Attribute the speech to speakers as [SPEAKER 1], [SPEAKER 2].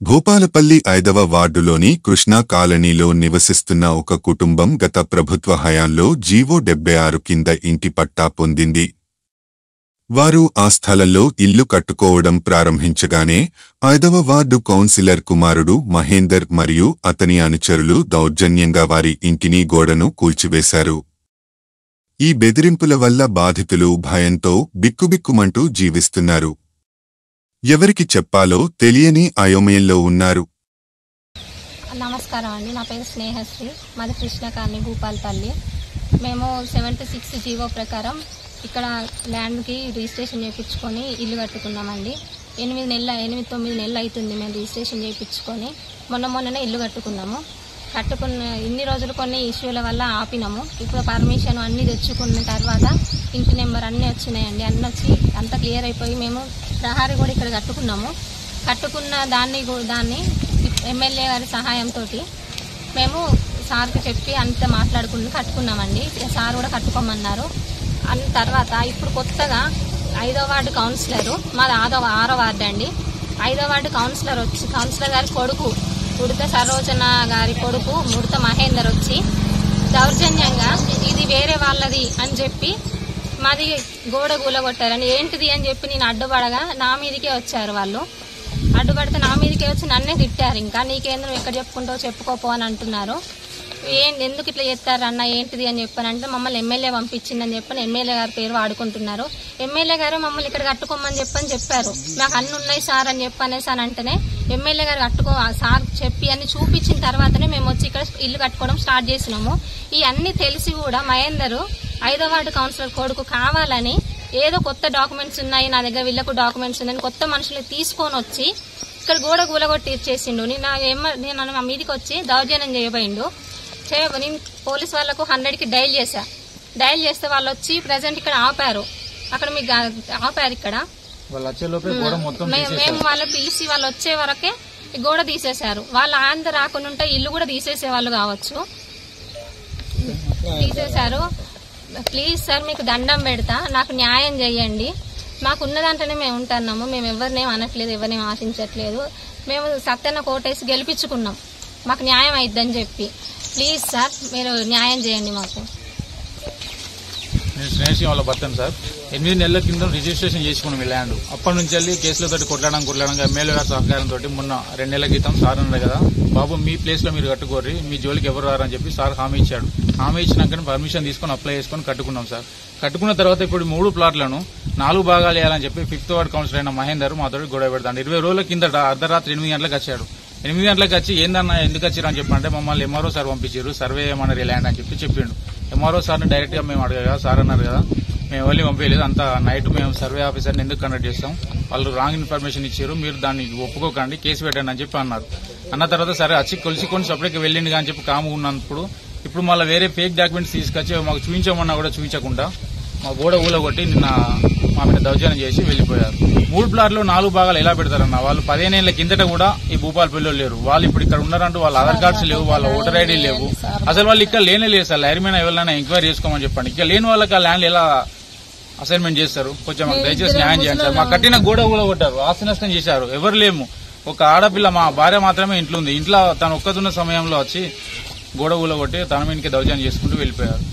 [SPEAKER 1] భూపాలపల్లి 5వ వార్డులోని కృష్ణా కాలనీలో నివసిస్తున్న ఒక కుటుంబం గత ప్రభుత్వ హయాంలో జీవో 76 కింద ఇంటి పట్టా పొందింది. వారు ఆ స్థలంలో ఇల్లు కట్టుకోవడం ప్రారంభించగానే 5వ వార్డు కౌన్సిలర్ కుమారుడు మహేందర్ మరియు అతని అనుచరులు దౌర్జన్యంగా వారి ఇంటిని గోడను కూల్చివేశారు. ఈ బెదిరింపుల వల్ల బాధితులు భయంతో బిక్కుబిక్కుమంటూ జీవిస్తున్నారు. ఎవరికి చెప్పాలో తెలియని అయోమయంలో ఉన్నారు.
[SPEAKER 2] నమస్కారం అండి, నా పేరు స్నేహశ్రీ, మాది కృష్ణ కాలనీ భూపాలపల్లి. మేము 76 జీవో ప్రకారం ఇక్కడ ల్యాండ్కి రిజిస్ట్రేషన్ చేయించుకొని ఇల్లు కట్టుకున్నామండి. 8-9 నెలలు అవుతుంది మేము రిజిస్ట్రేషన్ చేయించుకొని. మొన్ననే ఇల్లు కట్టుకున్నాము. ఇన్ని రోజులు కొన్ని ఇష్యూల వల్ల ఆపినాము. ఇప్పుడు పర్మిషన్ అన్నీ తెచ్చుకున్న తర్వాత ఇంటి నెంబర్ అన్నీ వచ్చినాయండి. అన్నీ వచ్చి అంతా క్లియర్ అయిపోయి మేము ప్రహారీ కూడా ఇక్కడ కట్టుకున్న దాన్ని ఎమ్మెల్యే గారి సహాయంతో మేము సార్కి చెప్పి అంత కట్టుకున్నామండి. సార్ కూడా కట్టుకోమన్నారు. అన్న తర్వాత ఇప్పుడు కొత్తగా 5వ వార్డు కౌన్సిలరు, మాది 6వ వార్డు అండి. 5వ వార్డు కౌన్సిలర్ గారి కొడుకు ఉడత సరోజన గారి కొడుకు ఉడత మహేందర్ వచ్చి దౌర్జన్యంగా ఇది వేరే వాళ్ళది అని చెప్పి మాది గోడ కూలగొట్టారని. ఏంటిది అని చెప్పి నేను అడ్డుపడగా నా మీదకే వచ్చారు వాళ్ళు. అడ్డుపడితే నా మీదకే వచ్చి నన్నే తిట్టారు. ఇంకా నీకేంద్ర ఎక్కడ చెప్పుకుంటావు చెప్పుకోపో అని అంటున్నారు. ఎందుకు ఇట్లా చేస్తారు అన్న ఏంటిది అని చెప్పానంటే మమ్మల్ని ఎమ్మెల్యే పంపించిందని చెప్పని ఎమ్మెల్యే గారి పేరు వాడుకుంటున్నారు. ఎమ్మెల్యే గారు మమ్మల్ని ఇక్కడ కట్టుకోమని చెప్పారు. నాకు అన్ని ఉన్నాయి సార్ అని చెప్పనేసి అని అంటేనే ఎమ్మెల్యే గారు సార్ చెప్పి అన్ని చూపించిన తర్వాతనే మేము వచ్చి ఇక్కడ ఇల్లు కట్టుకోవడం స్టార్ట్ చేసినాము. ఈ అన్ని తెలిసి కూడా మహేందర్ 5వ వార్డు కౌన్సిలర్ కొడుకు కావాలని ఏదో కొత్త డాక్యుమెంట్స్ ఉన్నాయి నా దగ్గర, వీళ్ళకు డాక్యుమెంట్స్ ఉన్నాయని కొత్త మనుషులు తీసుకొని వచ్చి ఇక్కడ గోడ కూలగొట్టి ఇచ్చేసిండు. నేను మా మీదకి వచ్చి దౌర్జన్యం చేయబోయిండు. నేను పోలీస్ వాళ్ళకు 100కి డైల్ చేస్తే వాళ్ళు వచ్చి ప్రజెంట్ ఇక్కడ ఆపారు. అక్కడ మీకు ఆపారు. ఇక్కడ మేము వాళ్ళు పిలిచి వాళ్ళు వచ్చే వరకే గోడ తీసేశారు. వాళ్ళు ఆంధ్ర రాకుండా ఉంటే ఇల్లు కూడా తీసేసేవాళ్ళు కావచ్చు. తీసేశారు. ప్లీజ్ సార్ మీకు దండం పెడతా, నాకు న్యాయం చేయండి. మాకున్న దాంట్లోనే మేము ఉంటున్నాము. మేము ఎవరినేం అనట్లేదు, ఎవరినేం ఆశించట్లేదు. మేము సత్యన్న కోటేసి గెలిపించుకున్నాం. మాకు న్యాయం అయిద్దని చెప్పి ప్లీజ్ సార్ మీరు న్యాయం చేయండి మాకు.
[SPEAKER 3] నేను స్నేహం వాళ్ళ భర్తను సార్. 8 నెలల కింద రిజిస్ట్రేషన్ చేసుకున్నాం ఈ ల్యాండ్. అప్పటి నుంచి వెళ్ళి కేసులతో కొట్లాడడం ఎమ్మెల్యే గారి సహకారంతో మొన్న 2 నెలల క్రితం సార్ అన్నారు కదా, బాబు మీ ప్లేస్ లో మీరు కట్టుకోర్రి, మీ జోలికి ఎవరు రారని చెప్పి సార్ హామీ ఇచ్చాడు. హామీ ఇచ్చినాక పర్మిషన్ తీసుకొని అప్లై చేసుకొని కట్టుకున్నాం సార్. కట్టుకున్న తర్వాత ఇప్పుడు 3 ప్లాట్లను 4 భాగాలు వేయాలని చెప్పి 5వ వార్డు కౌన్సిలర్ అయిన మహేందర్ మాతో గొడవ పెడతాడు. 20 రోజుల కింద అర్ధరాత్రి 8 గంటలకు వచ్చాడు. 8 గంటలకు వచ్చి ఏందన్నా ఎందుకు వచ్చారు అని చెప్పంటే మమ్మల్ని ఎంఆర్ఓ సార్ పంపించారు, సర్వే ఏమన్నారు ల్యాండ్ అని చెప్పి చెప్పిండు. ఎంఆర్ఓ సార్ని డైరెక్ట్ గా మేము అడగగా సార్ అన్నారు కదా మేము ఎవరిని పంపించలేదు, అంత నైట్ మేము సర్వే ఆఫీసర్ని ఎందుకు కండక్ట్ చేస్తాం, వాళ్ళు రాంగ్ ఇన్ఫర్మేషన్ ఇచ్చారు, మీరు దాన్ని ఒప్పుకోకండి, కేసు పెట్టండి అని చెప్పి అన్నారు. అన్న తర్వాత సరే వచ్చి కొలిసికొని సపరేట్గా వెళ్ళింది అని చెప్పి కాము ఉన్నప్పుడు ఇప్పుడు మళ్ళీ వేరే ఫేక్ డాక్యుమెంట్స్ తీసుకొచ్చి మాకు చూపించమన్నా కూడా చూపించకుండా మా గోడ ఊలగొట్టి నిన్న మా మీద దౌర్జన్యం చేసి వెళ్లిపోయారు. 3 ప్లాట్లు 4 భాగాలు ఎలా పెడతారన్న? వాళ్ళు 15 ఏళ్ల కిందట కూడా ఈ భూపాలపల్లిలో లేరు. వాళ్ళు ఇప్పుడు ఇక్కడ ఉన్నారంటూ వాళ్ళ ఆధార్ కార్డ్స్ లేవు, వాళ్ళ ఓటర్ ఐడీ లేవు, అసలు వాళ్ళు ఇక్కడ లేదు సార్. లైర్మీన్ ఎవరైనా ఎంక్వైరీ చేసుకోమని చెప్పండి. ఇక్కడ లేని వాళ్ళకి ఆ ల్యాండ్ ఎలా అసైన్మెంట్ చేస్తారు? కొంచెం మాకు దయచేసి న్యాయం చేయండి సార్. మాకు కట్టిన గోడ ఊలగొట్టారు, ఆస్తి నష్టం చేశారు. ఎవరు లేము, ఒక ఆడపిల్ల మా భార్య మాత్రమే ఇంట్లో ఉంది. ఇంట్లో తను ఒక్కతున్న సమయంలో వచ్చి గోడ ఊలగొట్టి తన మీదకి దౌర్జన్యం చేసుకుంటూ వెళ్లిపోయారు.